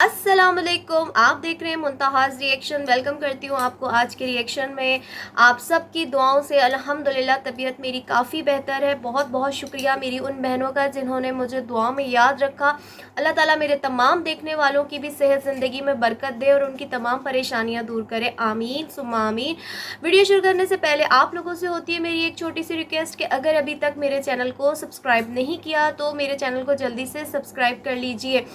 अस्सलामुअलैकुम, आप देख रहे हैं मुंतहाज़ रिएक्शन। वेलकम करती हूँ आपको आज के रिएक्शन में। आप सब की दुआओं से अल्हम्दुलिल्लाह तबीयत मेरी काफ़ी बेहतर है। बहुत बहुत शुक्रिया मेरी उन बहनों का जिन्होंने मुझे दुआ में याद रखा। अल्लाह ताला मेरे तमाम देखने वालों की भी सेहत ज़िंदगी में बरकत दे और उनकी तमाम परेशानियाँ दूर करे, आमीन सुम्मा आमीन। वीडियो शुरू करने से पहले आप लोगों से होती है मेरी एक छोटी सी रिक्वेस्ट कि अगर अभी तक मेरे चैनल को सब्सक्राइब नहीं किया तो मेरे चैनल को जल्दी से सब्सक्राइब कर लीजिए।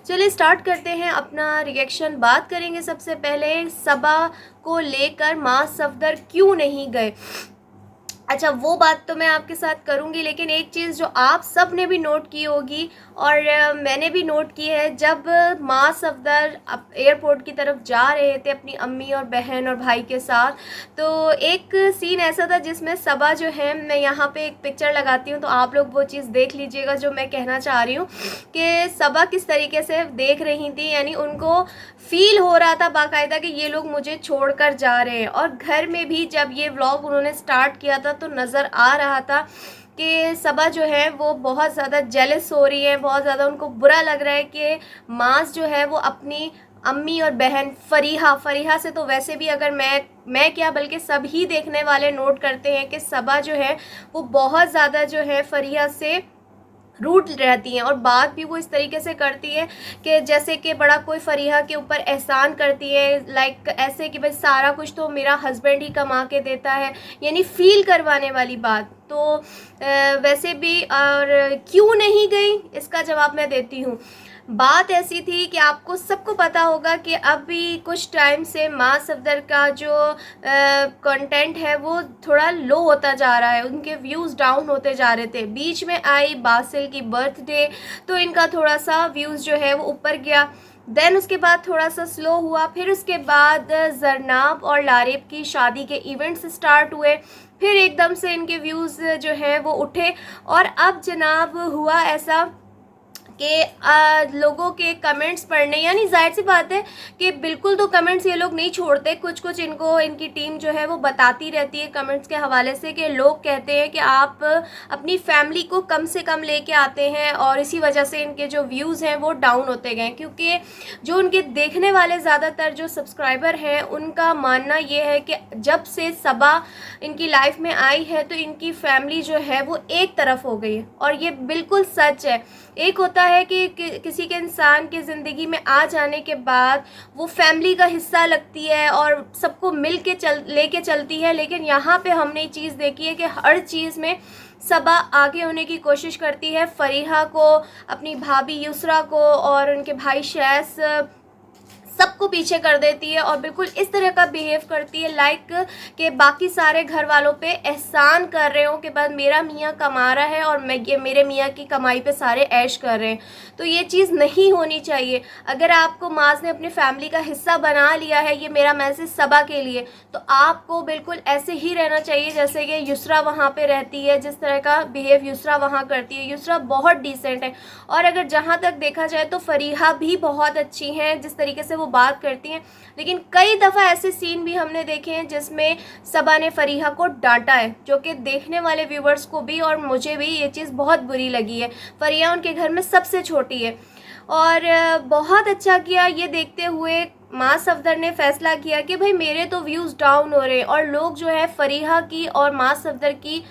चलिए स्टार्ट करते हैं अपना रिएक्शन। बात करेंगे सबसे पहले सबा को लेकर मां सफदर क्यों नहीं गए। अच्छा, वो बात तो मैं आपके साथ करूंगी, लेकिन एक चीज़ जो आप सब ने भी नोट की होगी और मैंने भी नोट की है, जब मां सफदर एयरपोर्ट की तरफ जा रहे थे अपनी अम्मी और बहन और भाई के साथ, तो एक सीन ऐसा था जिसमें सबा जो है, मैं यहाँ पे एक पिक्चर लगाती हूँ तो आप लोग वो चीज़ देख लीजिएगा जो मैं कहना चाह रही हूँ कि सबा किस तरीके से देख रही थी। यानी उनको फील हो रहा था बाकायदा कि ये लोग मुझे छोड़कर जा रहे हैं। और घर में भी जब ये व्लॉग उन्होंने स्टार्ट किया था तो नज़र आ रहा था कि सबा जो है वो बहुत ज़्यादा जेलस हो रही है, बहुत ज़्यादा उनको बुरा लग रहा है कि माज जो है वो अपनी अम्मी और बहन फरीहा से तो वैसे भी, अगर मैं क्या बल्कि सभी देखने वाले नोट करते हैं कि सबा जो है वो बहुत ज़्यादा जो है फरीहा से रूठ रहती हैं। और बात भी वो इस तरीके से करती है कि जैसे कि बड़ा कोई फरीहा के ऊपर एहसान करती है, लाइक ऐसे कि भाई सारा कुछ तो मेरा हस्बैंड ही कमा के देता है, यानी फील करवाने वाली बात। तो वैसे भी और क्यों नहीं गई इसका जवाब मैं देती हूँ। बात ऐसी थी कि आपको सबको पता होगा कि अभी कुछ टाइम से मां सफदर का जो कंटेंट है वो थोड़ा लो होता जा रहा है, उनके व्यूज़ डाउन होते जा रहे थे। बीच में आई बासिल की बर्थडे तो इनका थोड़ा सा व्यूज़ जो है वो ऊपर गया, देन उसके बाद थोड़ा सा स्लो हुआ, फिर उसके बाद जरनाब और लारिब की शादी के इवेंट्स स्टार्ट हुए, फिर एकदम से इनके व्यूज़ जो हैं वो उठे। और अब जनाब हुआ ऐसा कि लोगों के कमेंट्स पढ़ने, यानी जाहिर सी बात है कि बिल्कुल तो कमेंट्स ये लोग नहीं छोड़ते, कुछ कुछ इनको इनकी टीम जो है वो बताती रहती है कमेंट्स के हवाले से कि लोग कहते हैं कि आप अपनी फैमिली को कम से कम लेके आते हैं और इसी वजह से इनके जो व्यूज़ हैं वो डाउन होते गए। क्योंकि जो उनके देखने वाले ज़्यादातर जो सब्सक्राइबर हैं उनका मानना ये है कि जब से सबा इनकी लाइफ में आई है तो इनकी फैमिली जो है वो एक तरफ हो गई है। और ये बिल्कुल सच है। एक होता है कि किसी के इंसान के ज़िंदगी में आ जाने के बाद वो फैमिली का हिस्सा लगती है और सबको मिल के लेके चलती है, लेकिन यहाँ पे हमने ये चीज़ देखी है कि हर चीज़ में सबा आगे होने की कोशिश करती है। फरीहा को, अपनी भाभी युसरा को और उनके भाई शैस, सबको पीछे कर देती है और बिल्कुल इस तरह का बिहेव करती है लाइक कि बाकी सारे घर वालों पे एहसान कर रहे हो कि बस मेरा मियाँ कमा रहा है और मैं मेरे मियाँ की कमाई पे सारे ऐश कर रहे हैं। तो ये चीज़ नहीं होनी चाहिए। अगर आपको माज ने अपनी फैमिली का हिस्सा बना लिया है, ये मेरा मैसेज सबा के लिए, तो आपको बिल्कुल ऐसे ही रहना चाहिए जैसे कि युसरा वहाँ पे रहती है, जिस तरह का बिहेव युसरा वहाँ करती है। युसरा बहुत डिसेंट है और अगर जहाँ तक देखा जाए तो फरीहा भी बहुत अच्छी हैं जिस तरीके से वो बात करती हैं। लेकिन कई दफ़ा ऐसे सीन भी हमने देखे हैं जिसमें सबा ने फरीहा को डांटा है, जो कि देखने वाले व्यूवर्स को भी और मुझे भी ये चीज़ बहुत बुरी लगी है। फरीहा उनके घर में सबसे छोटी है और बहुत अच्छा किया ये देखते हुए मां सफदर ने फैसला किया कि भाई मेरे तो व्यूज़ डाउन हो रहे हैं और लोग जो है फरीहा की और मां सफदर की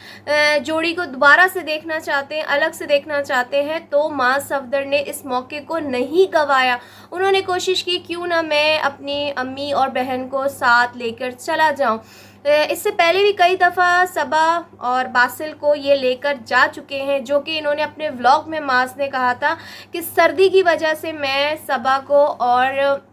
जोड़ी को दोबारा से देखना चाहते हैं, अलग से देखना चाहते हैं। तो मां सफदर ने इस मौके को नहीं गंवाया। उन्होंने कोशिश की क्यों ना मैं अपनी अम्मी और बहन को साथ लेकर चला जाऊं। इससे पहले भी कई दफ़ा सबा और बासिल को ये लेकर जा चुके हैं, जो कि इन्होंने अपने व्लॉग में माज ने कहा था कि सर्दी की वजह से मैं सबा को और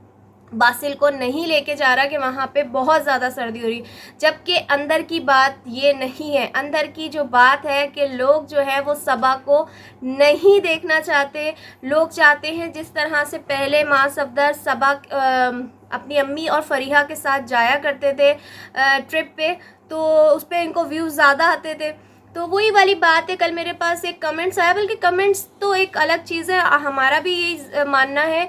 बासिल को नहीं लेके जा रहा कि वहाँ पे बहुत ज़्यादा सर्दी हो रही। जबकि अंदर की बात ये नहीं है। अंदर की जो बात है कि लोग जो है वो सबा को नहीं देखना चाहते। लोग चाहते हैं जिस तरह से पहले मां सफदर सबा अपनी अम्मी और फरीहा के साथ जाया करते थे ट्रिप पे, तो उस पर इनको व्यूज़ ज़्यादा आते थे। तो वही वाली बात है। कल मेरे पास एक कमेंट्स आया, बल्कि कमेंट्स तो एक अलग चीज़ है, हमारा भी यही मानना है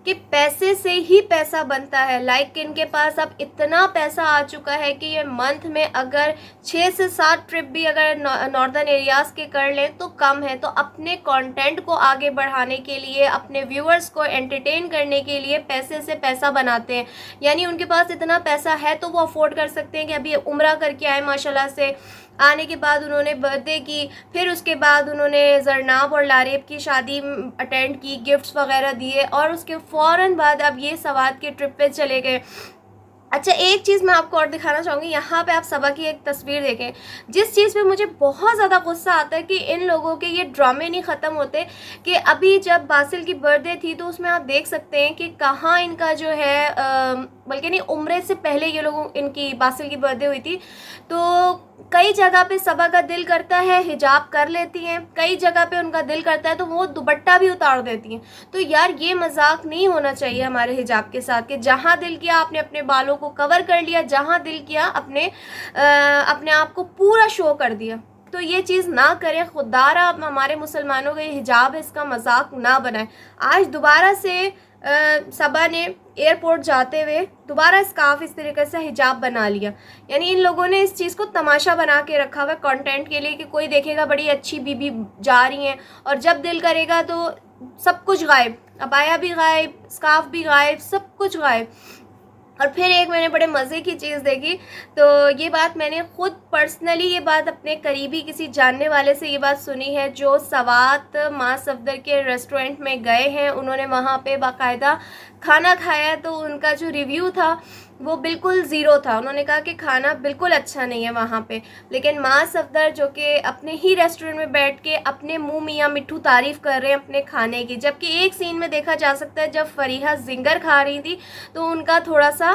कि पैसे से ही पैसा बनता है। लाइक इनके पास अब इतना पैसा आ चुका है कि ये मंथ में अगर 6 से 7 ट्रिप भी अगर नॉर्दर्न एरियाज़ के कर लें तो कम है। तो अपने कंटेंट को आगे बढ़ाने के लिए, अपने व्यूअर्स को एंटरटेन करने के लिए पैसे से पैसा बनाते हैं। यानी उनके पास इतना पैसा है तो वो अफोर्ड कर सकते हैं कि अभी उम्रा करके आए माशाल्लाह से, आने के बाद उन्होंने बर्थडे की, फिर उसके बाद उन्होंने ज़रनाब और लारेब की शादी अटेंड की, गिफ्ट्स वगैरह दिए, और उसके फ़ौरन बाद अब ये सवात के ट्रिप पे चले गए। अच्छा, एक चीज़ मैं आपको और दिखाना चाहूँगी, यहाँ पे आप सबा की एक तस्वीर देखें। जिस चीज़ पे मुझे बहुत ज़्यादा गुस्सा आता है कि इन लोगों के ये ड्रामे नहीं ख़त्म होते, कि अभी जब बासिल की बर्थडे थी तो उसमें आप देख सकते हैं कि कहाँ इनका जो है बल्कि नहीं, उम्रे से पहले ये लोगों इनकी बासिल की बर्थडे हुई थी, तो कई जगह पे सबा का दिल करता है हिजाब कर लेती हैं, कई जगह पे उनका दिल करता है तो वो दुपट्टा भी उतार देती हैं। तो यार ये मजाक नहीं होना चाहिए हमारे हिजाब के साथ, कि जहाँ दिल किया आपने अपने बालों को कवर कर लिया, जहाँ दिल किया अपने आप को पूरा शो कर दिया। तो ये चीज़ ना करें, खुदारा हमारे मुसलमानों का ये हिजाब है, इसका मजाक ना बनाएं। आज दोबारा से सबा ने एयरपोर्ट जाते हुए दोबारा स्कार्फ इस तरीके से हिजाब बना लिया। यानी इन लोगों ने इस चीज़ को तमाशा बना के रखा हुआ कंटेंट के लिए, कि कोई देखेगा बड़ी अच्छी बीबी जा रही हैं, और जब दिल करेगा तो सब कुछ गायब, अबाया भी गायब, स्कार्फ भी गायब, सब कुछ गायब। और फिर एक मैंने बड़े मज़े की चीज़ देखी, तो ये बात मैंने ख़ुद पर्सनली ये बात अपने करीबी किसी जानने वाले से ये बात सुनी है, जो सवात माँ सफदर के रेस्टोरेंट में गए हैं, उन्होंने वहाँ पे बाकायदा खाना खाया, तो उनका जो रिव्यू था वो बिल्कुल ज़ीरो था। उन्होंने कहा कि खाना बिल्कुल अच्छा नहीं है वहाँ पे। लेकिन माँ सफदर जो कि अपने ही रेस्टोरेंट में बैठ के अपने मुँह मियाँ मिट्ठू तारीफ़ कर रहे हैं अपने खाने की, जबकि एक सीन में देखा जा सकता है जब फरीहा जिंगर खा रही थी तो उनका थोड़ा सा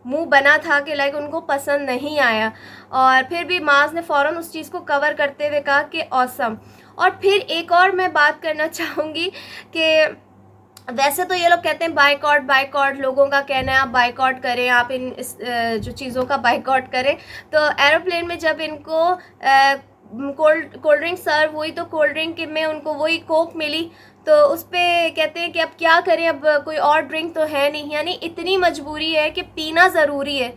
मुंह बना था कि लाइक उनको पसंद नहीं आया, और फिर भी माज ने फ़ौरन उस चीज़ को कवर करते हुए कहा कि ऑसम। और फिर एक और मैं बात करना चाहूँगी कि वैसे तो ये लोग कहते हैं बाइकॉट बाइकॉट, लोगों का कहना है आप बाइकॉट करें, आप जो चीज़ों का बाइकॉट करें। तो एरोप्लेन में जब इनको कोल्ड ड्रिंक सर्व हुई तो कोल्ड ड्रिंक में उनको वही कोक मिली, तो उस पर कहते हैं कि अब क्या करें, अब कोई और ड्रिंक तो है नहीं। यानी इतनी मजबूरी है कि पीना ज़रूरी है।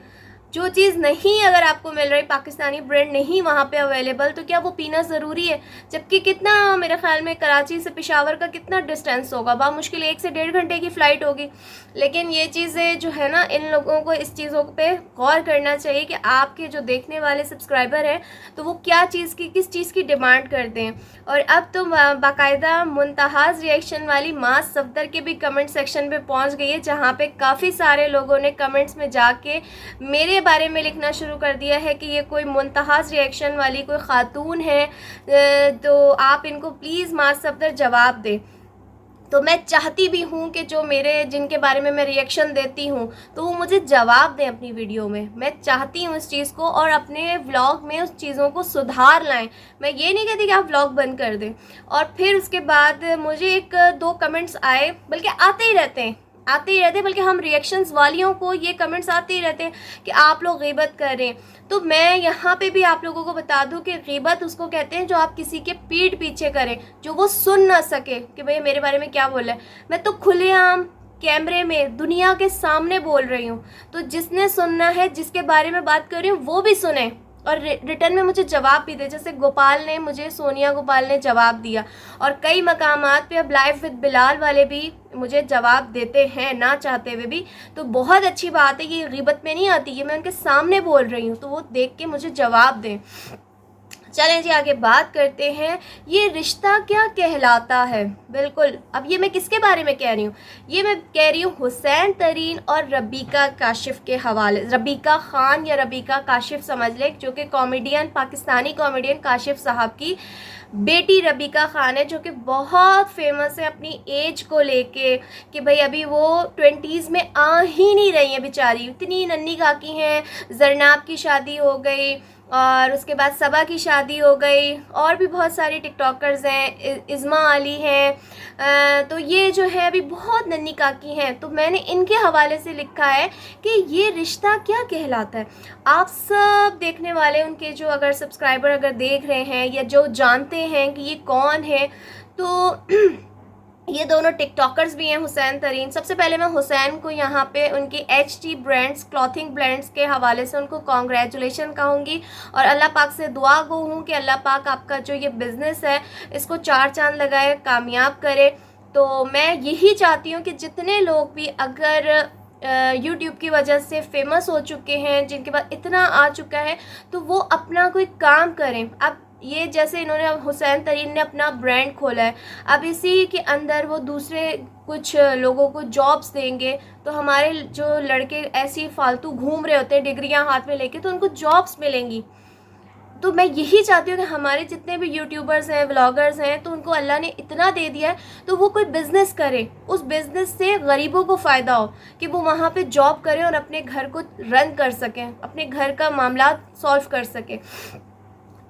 जो चीज़ नहीं अगर आपको मिल रही, पाकिस्तानी ब्रांड नहीं वहाँ पे अवेलेबल, तो क्या वो पीना ज़रूरी है? जबकि कितना, मेरे ख्याल में कराची से पेशावर का कितना डिस्टेंस होगा, मुश्किल 1 से 1.5 घंटे की फ़्लाइट होगी। लेकिन ये चीज़ें जो है ना, इन लोगों को इस चीज़ों पे गौर करना चाहिए कि आपके जो देखने वाले सब्सक्राइबर हैं तो वो क्या चीज़ की, किस चीज़ की डिमांड करते हैं। और अब तो बाकायदा मुंतहाज़ रिएक्शन वाली माँ सफदर के भी कमेंट सेक्शन पे पहुँच गई है, जहाँ पे काफ़ी सारे लोगों ने कमेंट्स में जाके मेरे बारे में लिखना शुरू कर दिया है कि ये कोई मुंतहाज़ रिएक्शन वाली कोई ख़ातून है, तो आप इनको प्लीज़ माँ सफदर जवाब दें। तो मैं चाहती भी हूँ कि जो जिनके बारे में मैं रिएक्शन देती हूँ तो वो मुझे जवाब दें अपनी वीडियो में। मैं चाहती हूँ इस चीज़ को, और अपने व्लॉग में उस चीज़ों को सुधार लाएं। मैं ये नहीं कहती कि आप व्लॉग बंद कर दें। और फिर उसके बाद मुझे 1-2 कमेंट्स आए, बल्कि आते ही रहते हैं, बल्कि हम रिएक्शंस वालियों को ये कमेंट्स आते ही रहते हैं कि आप लोग गीबत कर रहे हैं। तो मैं यहाँ पे भी आप लोगों को बता दूं कि गीबत उसको कहते हैं जो आप किसी के पीठ पीछे करें, जो वो सुन ना सके कि भाई मेरे बारे में क्या बोला है। मैं तो खुलेआम कैमरे में दुनिया के सामने बोल रही हूँ, तो जिसने सुनना है, जिसके बारे में बात कर रही हूँ वो भी सुने और रिटर्न में मुझे जवाब भी दे। जैसे गोपाल ने मुझे, सोनिया गोपाल ने जवाब दिया, और कई मकामात पे अब लाइव विद बिलाल वाले भी मुझे जवाब देते हैं ना चाहते हुए भी। तो बहुत अच्छी बात है, ये गीबत में नहीं आती, ये मैं उनके सामने बोल रही हूँ तो वो देख के मुझे जवाब दें। चलें जी, आगे बात करते हैं, ये रिश्ता क्या कहलाता है। बिल्कुल, अब ये मैं किसके बारे में कह रही हूँ, ये मैं कह रही हूँ हुसैन तरीन और रबीका काशिफ के हवाले। रबीका खान या रबीका काशिफ समझ लें, जो कि कॉमेडियन, पाकिस्तानी कॉमेडियन काशिफ साहब की बेटी रबीका खान है, जो कि बहुत फेमस है अपनी एज को लेके, कि भाई अभी वो 20s में आ ही नहीं रही हैं बेचारी, इतनी नन्ही काकी हैं। जरनाब की शादी हो गई, और उसके बाद सबा की शादी हो गई, और भी बहुत सारी टिकटॉकर्स हैं, इज़्मा अली हैं। तो ये जो है अभी बहुत नन्ही काकी हैं। तो मैंने इनके हवाले से लिखा है कि ये रिश्ता क्या कहलाता है। आप सब देखने वाले, उनके जो अगर सब्सक्राइबर अगर देख रहे हैं या जो जानते हैं कि ये कौन है, तो ये दोनों टिकटॉकर्स भी हैं, हुसैन तरीन। सबसे पहले मैं हुसैन को यहाँ पे उनकी HT ब्रांड्स, क्लॉथिंग ब्रांड्स के हवाले से उनको कॉन्ग्रेचुलेशन कहूँगी और अल्लाह पाक से दुआ गो हूँ कि अल्लाह पाक आपका जो ये बिज़नेस है इसको चार चांद लगाए, कामयाब करे। तो मैं यही चाहती हूँ कि जितने लोग भी अगर यूट्यूब की वजह से फेमस हो चुके हैं, जिनके पास इतना आ चुका है, तो वो अपना कोई काम करें। अब ये जैसे इन्होंने, हुसैन तरीन ने अपना ब्रांड खोला है, अब इसी के अंदर वो दूसरे कुछ लोगों को जॉब्स देंगे, तो हमारे जो लड़के ऐसी फालतू घूम रहे होते हैं डिग्रियां हाथ में लेके, तो उनको जॉब्स मिलेंगी। तो मैं यही चाहती हूँ कि हमारे जितने भी यूट्यूबर्स हैं, व्लॉगर्स हैं, तो उनको अल्लाह ने इतना दे दिया है तो वो कोई बिज़नेस करे, उस बिज़नेस से गरीबों को फ़ायदा हो, कि वो वहाँ पे जॉब करें और अपने घर को रन कर सकें, अपने घर का मामला सॉल्व कर सकें।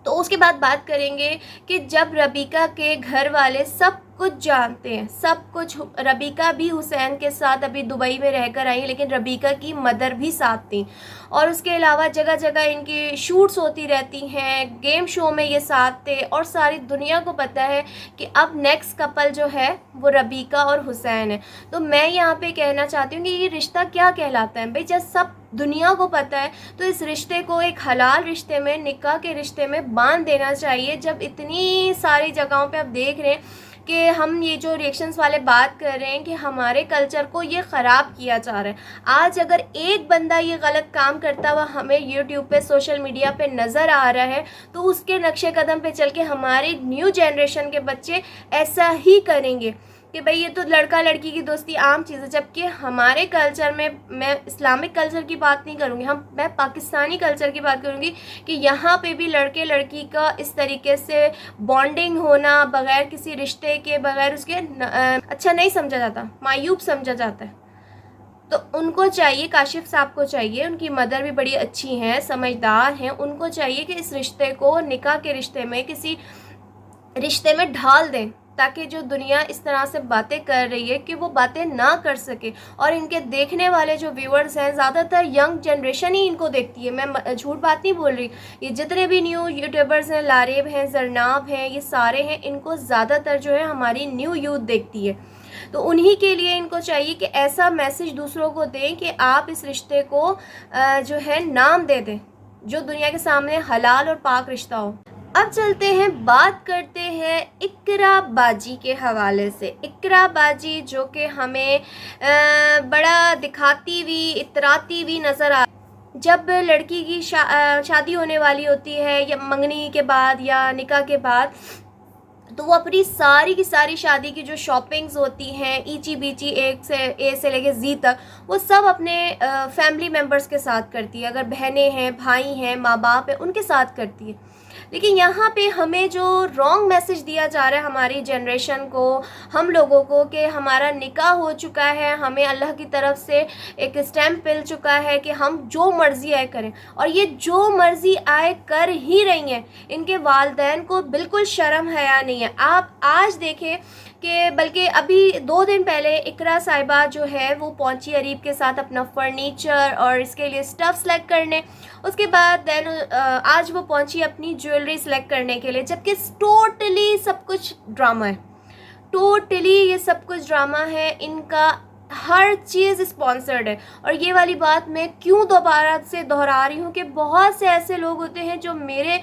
तो उसके बाद बात करेंगे कि जब रबीका के घर वाले सब कुछ जानते हैं, सब कुछ, रबीका भी हुसैन के साथ अभी दुबई में रहकर आई, लेकिन रबीका की मदर भी साथ थी, और उसके अलावा जगह जगह इनकी शूट्स होती रहती हैं, गेम शो में ये साथ थे, और सारी दुनिया को पता है कि अब नेक्स्ट कपल जो है वो रबीका और हुसैन है। तो मैं यहाँ पे कहना चाहती हूँ कि ये रिश्ता क्या कहलाता है भाई, जब सब दुनिया को पता है तो इस रिश्ते को एक हलाल रिश्ते में, निकाह के रिश्ते में बांध देना चाहिए। जब इतनी सारी जगहों पे आप देख रहे हैं कि हम ये जो रिएक्शंस वाले बात कर रहे हैं कि हमारे कल्चर को ये ख़राब किया जा रहा है, आज अगर एक बंदा ये गलत काम करता हुआ हमें यूट्यूब पे, सोशल मीडिया पे नज़र आ रहा है, तो उसके नक्शे कदम पे चल के हमारी न्यू जनरेशन के बच्चे ऐसा ही करेंगे कि भाई ये तो लड़का लड़की की दोस्ती आम चीज़ है। जबकि हमारे कल्चर में, मैं इस्लामिक कल्चर की बात नहीं करूँगी, मैं पाकिस्तानी कल्चर की बात करूँगी कि यहाँ पे भी लड़के लड़की का इस तरीके से बॉन्डिंग होना बग़ैर किसी रिश्ते के, बग़ैर उसके अच्छा नहीं समझा जाता, मायूब समझा जाता है। तो उनको चाहिए, काशिफ साहब को चाहिए, उनकी मदर भी बड़ी अच्छी हैं, समझदार हैं, उनको चाहिए कि इस रिश्ते को, निकाह के रिश्ते में, किसी रिश्ते में ढाल दें, ताकि जो दुनिया इस तरह से बातें कर रही है कि वो बातें ना कर सके। और इनके देखने वाले जो व्यूअर्स हैं, ज़्यादातर यंग जनरेशन ही इनको देखती है, मैं झूठ बात नहीं बोल रही। ये जितने भी न्यू यूट्यूबर्स हैं, लारेब हैं, जरनाब हैं, ये सारे हैं, इनको ज़्यादातर जो है हमारी न्यू यूथ देखती है। तो उन्हीं के लिए इनको चाहिए कि ऐसा मैसेज दूसरों को दें कि आप इस रिश्ते को जो है नाम दे दें, जो दुनिया के सामने हलाल और पाक रिश्ता हो। अब चलते हैं, बात करते हैं इकरा बाजी के हवाले से। इकरा बाजी जो कि हमें बड़ा दिखाती हुई, इतराती हुई नज़र आ, जब लड़की की शादी होने वाली होती है, या मंगनी के बाद या निकाह के बाद, तो वो अपनी सारी की सारी शादी की जो शॉपिंग्स होती हैं, ईची बीची, ए से लेके जी तक, वो सब अपने फैमिली मेम्बर्स के साथ करती है। अगर बहनें हैं, भाई हैं, माँ बाप हैं, उनके साथ करती है। लेकिन यहाँ पे हमें जो रॉन्ग मैसेज दिया जा रहा है हमारी जनरेशन को, हम लोगों को, कि हमारा निकाह हो चुका है, हमें अल्लाह की तरफ से एक स्टैम्प मिल चुका है कि हम जो मर्ज़ी आए करें, और ये जो मर्ज़ी आए कर ही रही हैं। इनके वालिदैन को बिल्कुल शर्म हया नहीं है। आप आज देखें कि बल्कि अभी 2 दिन पहले इकरा साहिबा जो है वो पहुंची अरीब के साथ अपना फर्नीचर और इसके लिए स्टफ़ सेलेक्ट करने। उसके बाद देन आज वो पहुंची अपनी ज्वेलरी सेलेक्ट करने के लिए, जबकि टोटली सब कुछ ड्रामा है, टोटली ये सब कुछ ड्रामा है। इनका हर चीज़ स्पॉन्सर्ड है। और ये वाली बात मैं क्यों दोबारा से दोहरा रही हूँ कि बहुत से ऐसे लोग होते हैं जो मेरे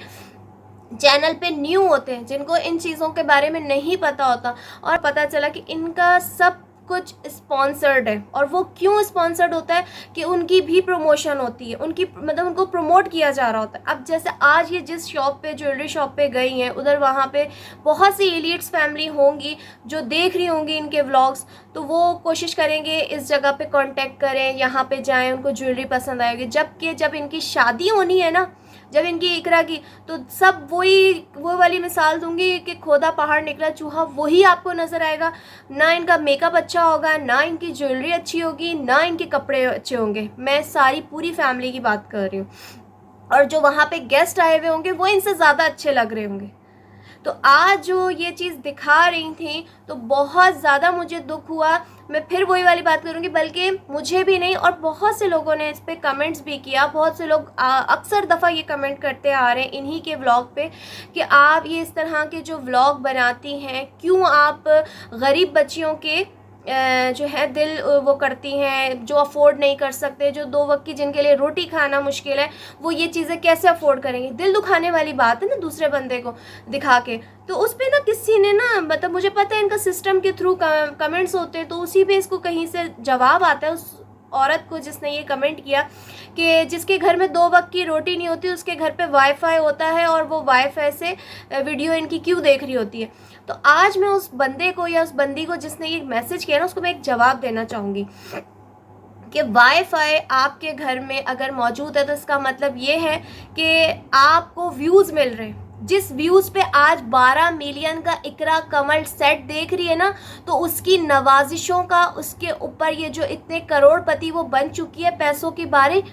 चैनल पे न्यू होते हैं, जिनको इन चीज़ों के बारे में नहीं पता होता, और पता चला कि इनका सब कुछ स्पॉन्सर्ड है। और वो क्यों स्पॉन्सर्ड होता है कि उनकी भी प्रमोशन होती है, उनकी मतलब उनको प्रमोट किया जा रहा होता है। अब जैसे आज ये जिस शॉप पे, ज्वेलरी शॉप पे गई हैं, उधर वहाँ पे बहुत सी एलिट्स फैमिली होंगी जो देख रही होंगी इनके व्लॉग्स, तो वो कोशिश करेंगे इस जगह पे कांटेक्ट करें, यहाँ पे जाएं, उनको ज्वेलरी पसंद आएगी। जबकि जब इनकी शादी होनी है ना, जब इनकी इकरा की, तो सब वो वाली मिसाल दूंगी कि खोदा पहाड़ निकला चूहा, वही आपको नज़र आएगा। ना इनका मेकअप अच्छा होगा, ना इनकी ज्वेलरी अच्छी होगी, ना इनके कपड़े अच्छे होंगे। मैं सारी पूरी फैमिली की बात कर रही हूँ। और जो वहाँ पे गेस्ट आए हुए होंगे वो इनसे ज़्यादा अच्छे लग रहे होंगे। तो आज जो ये चीज़ दिखा रही थी तो बहुत ज़्यादा मुझे दुख हुआ। मैं फिर वही वाली बात करूँगी, बल्कि मुझे भी नहीं और बहुत से लोगों ने इस पे कमेंट्स भी किया। बहुत से लोग अक्सर दफ़ा ये कमेंट करते आ रहे हैं इन्हीं के व्लॉग पे कि आप ये इस तरह के जो व्लॉग बनाती हैं, क्यों आप गरीब बच्चियों के जो है दिल वो करती हैं, जो अफोर्ड नहीं कर सकते, जो 2 वक्त की जिनके लिए रोटी खाना मुश्किल है, वो ये चीज़ें कैसे अफोर्ड करेंगे। दिल दुखाने वाली बात है ना दूसरे बंदे को दिखा के। तो उस पर ना किसी ने ना, मतलब मुझे पता है इनका सिस्टम के थ्रू कमेंट्स होते हैं, तो उसी पे इसको कहीं से जवाब आता है उस औरत को जिसने ये कमेंट किया कि जिसके घर में 2 वक्त की रोटी नहीं होती उसके घर पे वाईफाई होता है और वो वाईफाई से वीडियो इनकी क्यों देख रही होती है। तो आज मैं उस बंदे को या उस बंदी को जिसने ये मैसेज किया ना, उसको मैं एक जवाब देना चाहूँगी कि वाईफाई आपके घर में अगर मौजूद है तो इसका मतलब ये है कि आपको व्यूज़ मिल रहे हैं। जिस व्यूज़ पे आज 12 मिलियन का इकरा कमल सेट देख रही है ना, तो उसकी नवाजिशों का उसके ऊपर ये जो इतने करोड़पति वो बन चुकी है पैसों की बारिश,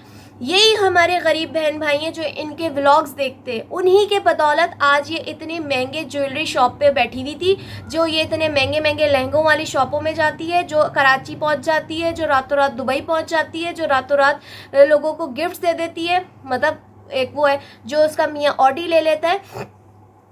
यही हमारे गरीब बहन भाई हैं जो इनके व्लॉग्स देखते हैं। उन्हीं के बदौलत आज ये इतने महंगे ज्वेलरी शॉप पे बैठी हुई थी, जो ये इतने महंगे महंगे लहंगों वाली शॉपों में जाती है, जो कराची पहुंच जाती है, जो रातों रात दुबई पहुंच जाती है, जो रातों रात लोगों को गिफ्ट्स दे देती है। मतलब एक वो है जो उसका मियाँ ऑडी ले लेता है।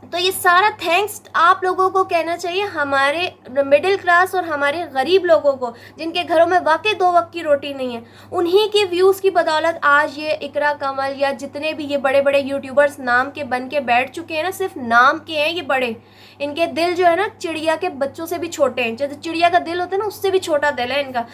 तो ये सारा थैंक्स आप लोगों को कहना चाहिए, हमारे मिडिल क्लास और हमारे गरीब लोगों को जिनके घरों में वाकई 2 वक्त की रोटी नहीं है। उन्हीं के व्यूज़ की बदौलत आज ये इकरा कमल या जितने भी ये बड़े बड़े यूट्यूबर्स नाम के बन के बैठ चुके हैं ना, सिर्फ नाम के हैं ये बड़े। इनके दिल जो है ना चिड़िया के बच्चों से भी छोटे हैं। जैसे चिड़िया का दिल होता है ना, उससे भी छोटा दिल है इनका।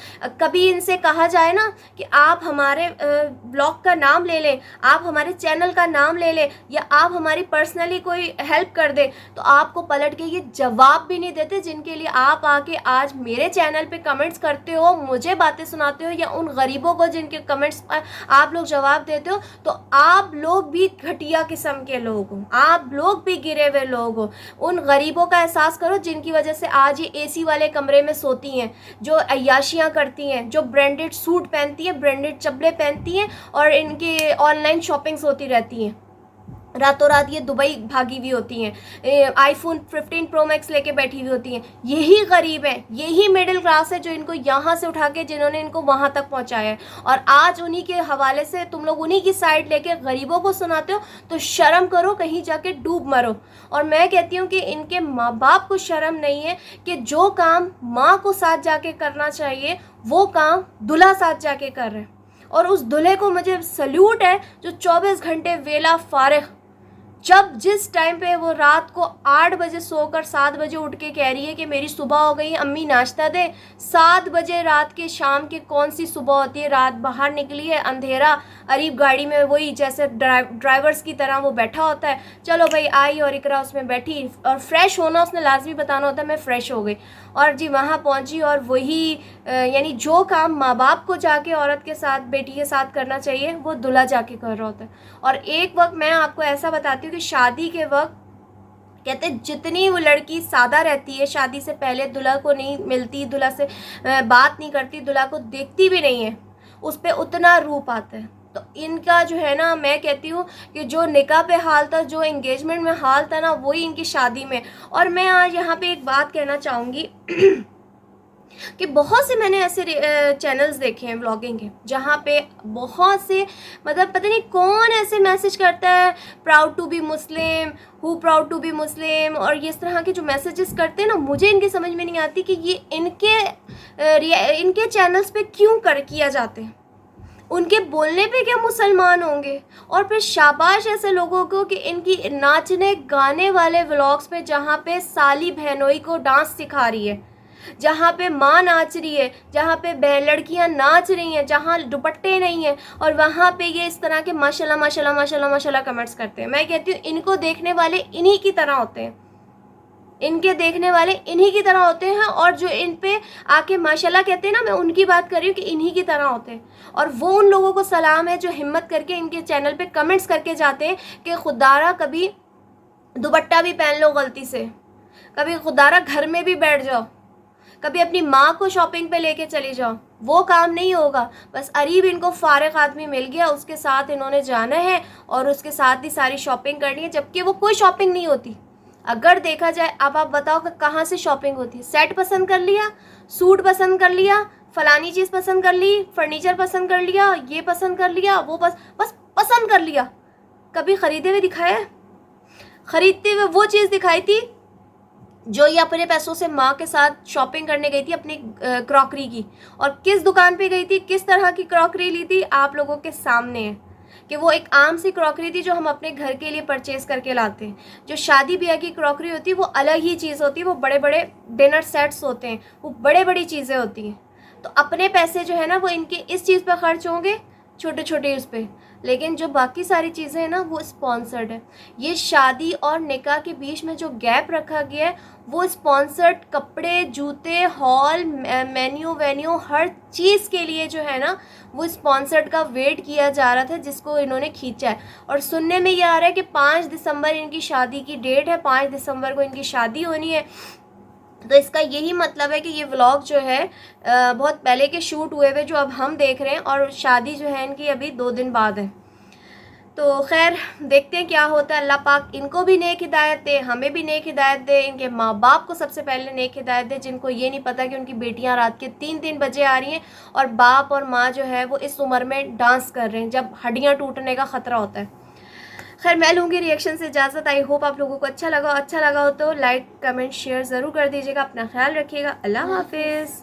कभी इनसे कहा जाए ना कि आप हमारे ब्लॉग का नाम ले लें, आप हमारे चैनल का नाम ले लें, या आप हमारी पर्सनली कोई हेल्प कर दे, तो आपको पलट के ये जवाब भी नहीं देते जिनके लिए आप आके आज मेरे चैनल पे कमेंट्स करते हो, मुझे बातें सुनाते हो, या उन गरीबों को जिनके कमेंट्स पर आप लोग जवाब देते हो। तो आप लोग भी घटिया किस्म के लोग हो, आप लोग भी गिरे हुए लोग हो। उन गरीबों का एहसास करो जिनकी वजह से आज ये एसी वाले कमरे में सोती हैं, जो अय्याशियाँ करती हैं, जो ब्रांडेड सूट पहनती हैं, ब्रांडेड चप्पलें पहनती हैं और इनकी ऑनलाइन शॉपिंग्स होती रहती हैं। रातों रात ये दुबई भागी हुई होती हैं, आईफोन 15 प्रो मैक्स लेके बैठी हुई होती हैं। यही गरीब है, यही मिडिल क्लास है जो इनको यहाँ से उठा के जिन्होंने इनको वहाँ तक पहुँचाया है। और आज उन्हीं के हवाले से तुम लोग उन्हीं की साइड लेके गरीबों को सुनाते हो, तो शर्म करो, कहीं जाके डूब मरो। और मैं कहती हूँ कि इनके माँ बाप को शर्म नहीं है कि जो काम माँ को साथ जाके करना चाहिए वो काम दूल्हा साथ जाके कर रहे हैं। और उस दूल्हे को मुझे सल्यूट है जो 24 घंटे वेला फारिग, जब जिस टाइम पे वो रात को 8 बजे सोकर 7 बजे उठ के कह रही है कि मेरी सुबह हो गई, अम्मी नाश्ता दे। 7 बजे रात के शाम के कौन सी सुबह होती है, रात बाहर निकली है, अंधेरा, अरीब गाड़ी में वही जैसे ड्राइवर्स की तरह वो बैठा होता है, चलो भाई आई, और इकरा उसमें बैठी, और फ्रेश होना उसने लाजमी बताना होता है मैं फ़्रेश हो गई, और जी वहाँ पहुँची। और वही यानी जो काम माँ बाप को जाके औरत के साथ, बेटी के साथ करना चाहिए, वो दूल्हा जाके कर रहा होता है। और एक वक्त मैं आपको ऐसा बताती हूँ कि शादी के वक्त कहते जितनी वो लड़की सादा रहती है, शादी से पहले दूल्हा को नहीं मिलती, दूल्हा से बात नहीं करती, दूल्हा को देखती भी नहीं है, उस पर उतना रूप आता है। तो इनका जो है ना, मैं कहती हूँ कि जो निकाह पे हाल था, जो एंगेजमेंट में हाल था ना, वही इनकी शादी में। और मैं आज यहाँ पे एक बात कहना चाहूँगी कि बहुत से मैंने ऐसे चैनल्स देखे हैं व्लॉगिंग के, जहाँ पे बहुत से मतलब पता नहीं कौन ऐसे मैसेज करता है, proud to be Muslim, who proud to be Muslim, और ये इस तरह के जो मैसेजेस करते हैं ना, मुझे इनकी समझ में नहीं आती कि ये इनके चैनल्स पे क्यों किया जाते हैं। उनके बोलने पे क्या मुसलमान होंगे। और फिर शाबाश ऐसे लोगों को कि इनकी नाचने गाने वाले व्लॉग्स पे, जहाँ पे साली बहनोई को डांस सिखा रही है, जहाँ पे माँ नाच रही है, जहाँ पे लड़कियाँ नाच रही हैं, जहाँ दुपट्टे नहीं हैं, और वहाँ पे ये इस तरह के माशाल्लाह माशाल्लाह माशाल्लाह माशाल्लाह कमेंट्स करते हैं। मैं कहती हूँ इनको देखने वाले इन्हीं की तरह होते हैं, इनके देखने वाले इन्हीं की तरह होते हैं, और जो इन पे आके माशाल्लाह कहते हैं ना, मैं उनकी बात कर रही हूँ कि इन्हीं की तरह होते हैं। और वो उन लोगों को सलाम है जो हिम्मत करके इनके चैनल पे कमेंट्स करके जाते हैं कि खुदारा कभी दुपट्टा भी पहन लो गलती से, कभी खुदारा घर में भी बैठ जाओ, कभी अपनी माँ को शॉपिंग पे लेके चली जाओ। वो काम नहीं होगा, बस अरीब इनको फारिग आदमी मिल गया, उसके साथ इन्होंने जाना है और उसके साथ ही सारी शॉपिंग करनी है, जबकि वो कोई शॉपिंग नहीं होती। अगर देखा जाए, अब आप बताओ कि कहाँ से शॉपिंग होती है। सेट पसंद कर लिया, सूट पसंद कर लिया, फलानी चीज़ पसंद कर ली, फर्नीचर पसंद कर लिया, ये पसंद कर लिया, वो बस पसंद कर लिया। कभी ख़रीदे हुए दिखाया है? ख़रीदते हुए वो चीज़ दिखाई थी जो ये अपने पैसों से माँ के साथ शॉपिंग करने गई थी अपनी क्रॉकरी की। और किस दुकान पे गई थी, किस तरह की क्रॉकरी ली थी, आप लोगों के सामने है कि वो एक आम सी क्रॉकरी थी जो हम अपने घर के लिए परचेज़ करके लाते हैं। जो शादी ब्याह की क्रॉकरी होती है वो अलग ही चीज़ होती है, वो बड़े बड़े डिनर सेट्स होते हैं, वो बड़े बड़ी चीज़ें होती हैं। तो अपने पैसे जो है ना वो इनके इस चीज़ पर खर्च होंगे, छोटे छोटे उस पर। लेकिन जो बाकी सारी चीज़ें हैं ना वो स्पॉन्सर्ड है। ये शादी और निकाह के बीच में जो गैप रखा गया है वो स्पॉन्सर्ड कपड़े, जूते, हॉल, मेन्यू वेन्यू, हर चीज़ के लिए जो है ना वो स्पॉन्सर्ड का वेट किया जा रहा था, जिसको इन्होंने खींचा है। और सुनने में ये आ रहा है कि 5 दिसंबर इनकी शादी की डेट है, 5 दिसंबर को इनकी शादी होनी है। तो इसका यही मतलब है कि ये व्लॉग जो है बहुत पहले के शूट हुए हुए जो अब हम देख रहे हैं, और शादी जो है इनकी अभी 2 दिन बाद है। तो खैर देखते हैं क्या होता है। अल्लाह पाक इनको भी नेक हिदायत दे, हमें भी नेक हिदायत दे, इनके माँ बाप को सबसे पहले नेक हिदायत दे, जिनको ये नहीं पता कि उनकी बेटियां रात के 3-3 बजे आ रही हैं और बाप और माँ जो है वो इस उम्र में डांस कर रहे हैं जब हड्डियाँ टूटने का ख़तरा होता है। खैर मैं लूँगी रिएक्शन से इजाज़त। आई होप आप लोगों को अच्छा लगा हो तो लाइक कमेंट शेयर ज़रूर कर दीजिएगा। अपना ख्याल रखिएगा। अल्लाह हाफिज़।